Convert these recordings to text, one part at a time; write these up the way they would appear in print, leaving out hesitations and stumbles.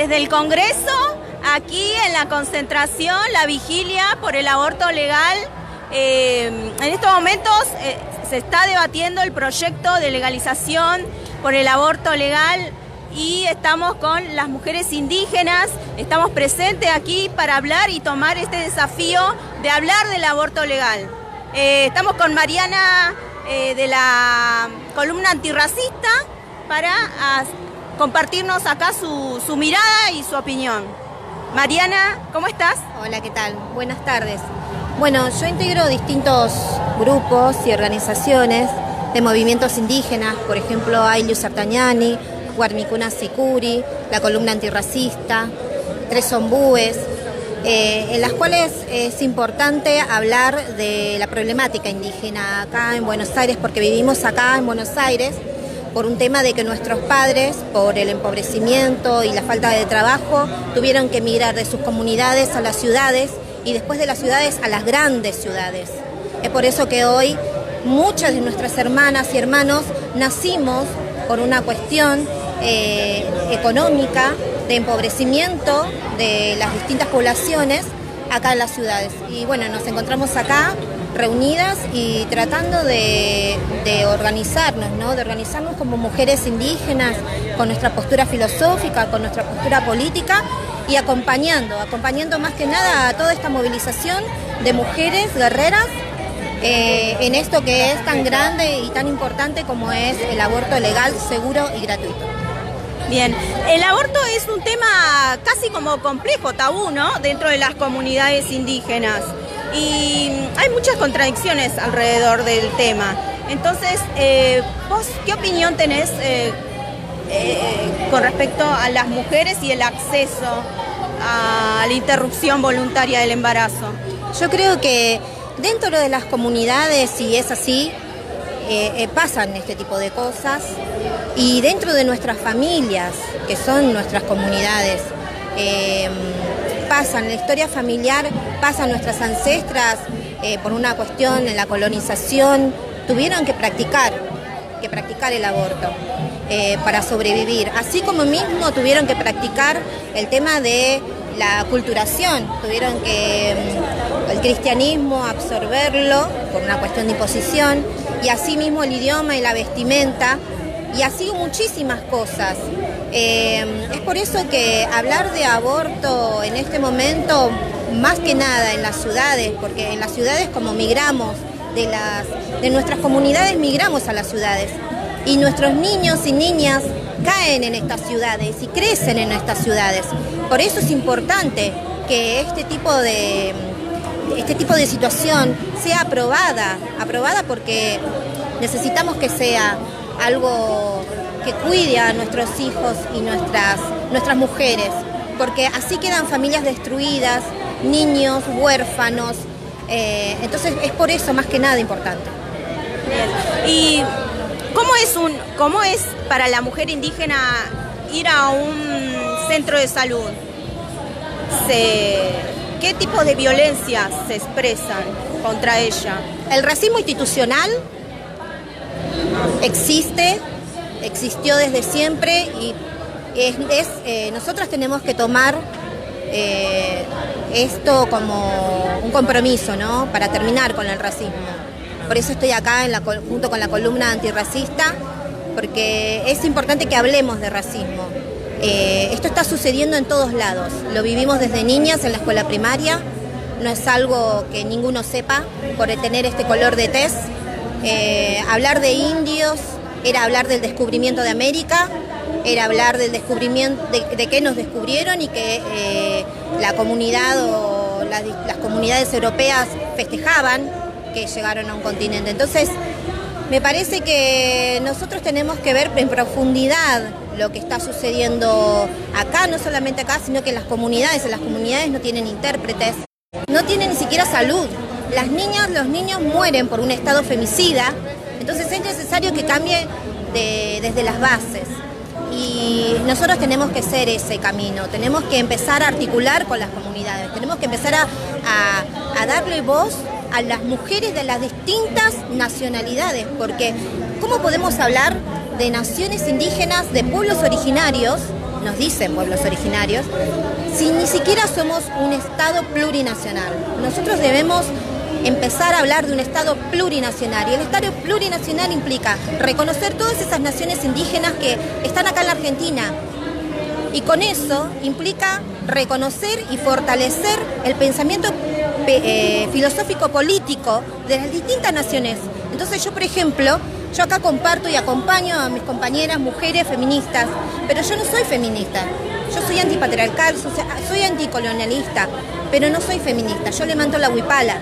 Desde el Congreso, aquí en la concentración, la vigilia por el aborto legal, en estos momentos se está debatiendo el proyecto de legalización por el aborto legal y estamos con las mujeres indígenas, estamos presentes aquí para hablar y tomar este desafío de hablar del aborto legal. Estamos con Mariana de la columna antirracista para compartirnos acá su mirada y su opinión. Mariana, ¿cómo estás? Hola, ¿qué tal? Buenas tardes. Bueno, yo integro distintos grupos y organizaciones de movimientos indígenas, por ejemplo, Aylus Artañani, Guarmicuna Sicuri, la columna antirracista, Tres Ombúes, en las cuales es importante hablar de la problemática indígena acá en Buenos Aires, porque vivimos acá en Buenos Aires por un tema de que nuestros padres, por el empobrecimiento y la falta de trabajo, tuvieron que emigrar de sus comunidades a las ciudades y después de las ciudades a las grandes ciudades. Es por eso que hoy muchas de nuestras hermanas y hermanos nacimos por una cuestión económica, de empobrecimiento de las distintas poblaciones acá en las ciudades. Y bueno, nos encontramos acá reunidas y tratando de organizarnos, ¿no? De organizarnos como mujeres indígenas, con nuestra postura filosófica, con nuestra postura política y acompañando más que nada a toda esta movilización de mujeres guerreras en esto que es tan grande y tan importante como es el aborto legal, seguro y gratuito. Bien, el aborto es un tema casi como complejo, tabú, ¿no? Dentro de las comunidades indígenas. Y hay muchas contradicciones alrededor del tema. Entonces, ¿vos qué opinión tenés con respecto a las mujeres y el acceso a la interrupción voluntaria del embarazo? Yo creo que dentro de las comunidades, si es así, pasan este tipo de cosas, y dentro de nuestras familias, que son nuestras comunidades, pasan, la historia familiar, pasan nuestras ancestras por una cuestión en la colonización, tuvieron que practicar el aborto para sobrevivir, así como mismo tuvieron que practicar el tema de la culturación, tuvieron que el cristianismo absorberlo por una cuestión de imposición, y así mismo el idioma y la vestimenta, y así muchísimas cosas. Es por eso que hablar de aborto en este momento, más que nada en las ciudades, porque en las ciudades como migramos, de nuestras comunidades migramos a las ciudades, y nuestros niños y niñas caen en estas ciudades y crecen en estas ciudades. Por eso es importante que este tipo de situación sea aprobada porque necesitamos que sea algo que cuide a nuestros hijos y nuestras mujeres, porque así quedan familias destruidas, niños huérfanos, entonces es por eso más que nada importante. Bien. ¿Y cómo es para la mujer indígena ir a un centro de salud? ¿Qué tipo de violencias se expresan contra ella? El racismo institucional existió desde siempre, y nosotras tenemos que tomar esto como un compromiso, ¿no? Para terminar con el racismo. Por eso estoy acá junto con la columna antirracista, porque es importante que hablemos de racismo. Esto está sucediendo en todos lados, lo vivimos desde niñas en la escuela primaria, no es algo que ninguno sepa por tener este color de tez. Hablar de indios era hablar del descubrimiento de América, era hablar del descubrimiento de que nos descubrieron y que la comunidad o las comunidades europeas festejaban que llegaron a un continente. Entonces, me parece que nosotros tenemos que ver en profundidad lo que está sucediendo acá, no solamente acá, sino que en las comunidades no tienen intérpretes, no tienen ni siquiera salud. Las niñas, los niños mueren por un estado femicida, entonces es necesario que cambie desde las bases. Y nosotros tenemos que hacer ese camino, tenemos que empezar a articular con las comunidades, tenemos que empezar a darle voz a las mujeres de las distintas nacionalidades, porque ¿cómo podemos hablar de naciones indígenas, de pueblos originarios, nos dicen pueblos originarios, si ni siquiera somos un Estado plurinacional? Nosotros debemos empezar a hablar de un Estado plurinacional, y el Estado plurinacional implica reconocer todas esas naciones indígenas que están acá en la Argentina, y con eso implica reconocer y fortalecer el pensamiento filosófico político de las distintas naciones. Entonces yo, por ejemplo, yo acá comparto y acompaño a mis compañeras mujeres feministas, pero yo no soy feminista. Yo soy antipatriarcal, soy anticolonialista, pero no soy feminista. Yo levanto la huipala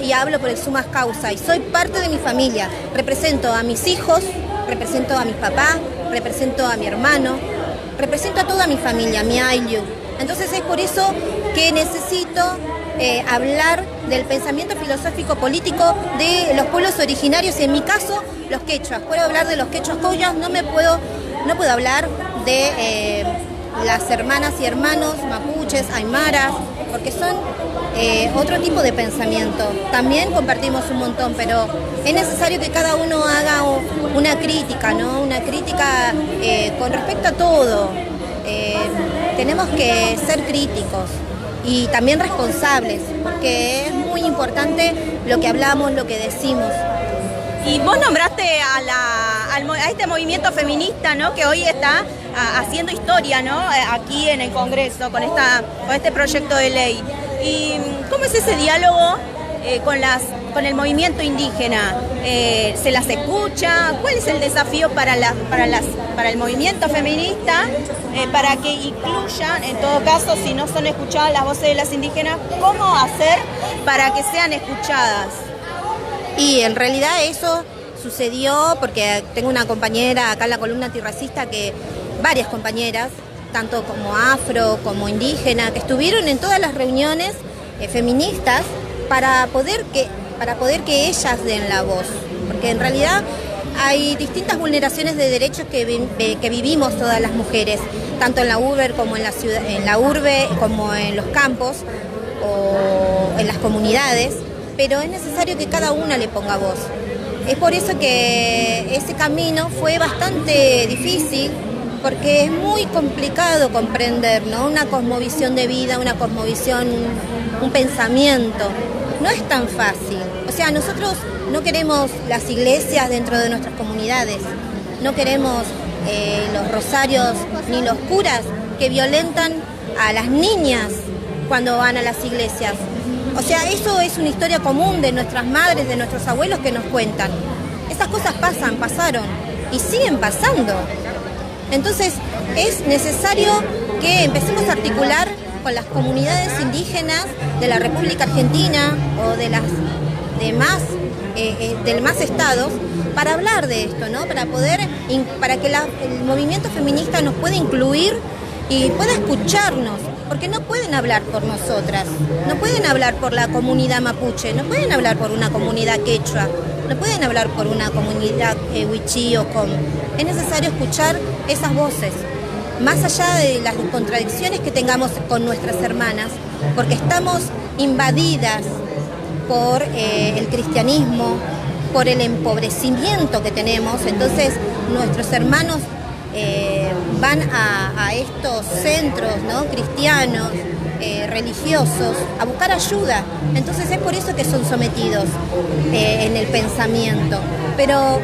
y hablo por el sumas causa, y soy parte de mi familia. Represento a mis hijos, represento a mis papás, represento a mi hermano, represento a toda mi familia, mi ayllu. Entonces es por eso que necesito hablar del pensamiento filosófico político de los pueblos originarios, y en mi caso los quechuas. Puedo hablar de los quechuas collas, no puedo hablar de las hermanas y hermanos mapuches, aymaras, porque son otro tipo de pensamiento. También compartimos un montón, pero es necesario que cada uno haga una crítica, ¿no? Una crítica con respecto a todo. Tenemos que ser críticos y también responsables, porque es muy importante lo que hablamos, lo que decimos. Y vos nombraste a este movimiento feminista, ¿no?, que hoy está haciendo historia, ¿no?, aquí en el Congreso con este proyecto de ley. ¿Y cómo es ese diálogo con el movimiento indígena? ¿Se las escucha? ¿Cuál es el desafío para el movimiento feminista para que incluyan, en todo caso, si no son escuchadas las voces de las indígenas, cómo hacer para que sean escuchadas? Y en realidad eso sucedió porque tengo una compañera acá en la columna antirracista, varias compañeras, tanto como afro como indígena, que estuvieron en todas las reuniones feministas para poder que ellas den la voz, porque en realidad hay distintas vulneraciones de derechos que vivimos todas las mujeres, tanto en la urbe como en la ciudad, en la urbe como en los campos o en las comunidades, pero es necesario que cada una le ponga voz. Es por eso que ese camino fue bastante difícil, porque es muy complicado comprender, ¿no?, una cosmovisión de vida, una cosmovisión, un pensamiento. No es tan fácil. O sea, nosotros no queremos las iglesias dentro de nuestras comunidades, no queremos los rosarios ni los curas que violentan a las niñas cuando van a las iglesias. O sea, eso es una historia común de nuestras madres, de nuestros abuelos que nos cuentan. Esas cosas pasaron y siguen pasando. Entonces, es necesario que empecemos a articular con las comunidades indígenas de la República Argentina o de las demás estados para hablar de esto, ¿no? Para que el movimiento feminista nos pueda incluir y pueda escucharnos, porque no pueden hablar por nosotras, no pueden hablar por la comunidad mapuche, no pueden hablar por una comunidad quechua, no pueden hablar por una comunidad huichí o com. Es necesario escuchar esas voces, más allá de las contradicciones que tengamos con nuestras hermanas, porque estamos invadidas por el cristianismo, por el empobrecimiento que tenemos. Entonces nuestros hermanos van a estos centros, ¿no?, cristianos, religiosos, a buscar ayuda. Entonces es por eso que son sometidos en el pensamiento. Pero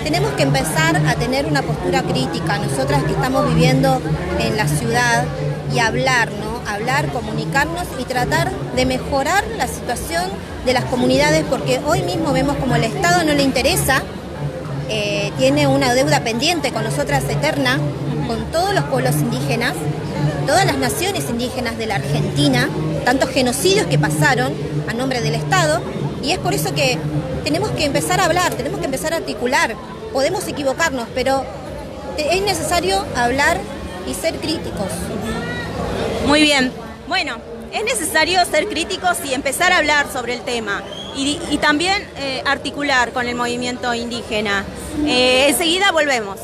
tenemos que empezar a tener una postura crítica, nosotras que estamos viviendo en la ciudad, y hablar, ¿no? Hablar, comunicarnos y tratar de mejorar la situación de las comunidades, porque hoy mismo vemos como el Estado no le interesa, tiene una deuda pendiente con nosotras eterna, con todos los pueblos indígenas, todas las naciones indígenas de la Argentina, tantos genocidios que pasaron a nombre del Estado, y es por eso que tenemos que empezar a hablar, tenemos que empezar a articular. Podemos equivocarnos, pero es necesario hablar y ser críticos. Muy bien. Bueno, es necesario ser críticos y empezar a hablar sobre el tema y también articular con el movimiento indígena. Enseguida volvemos.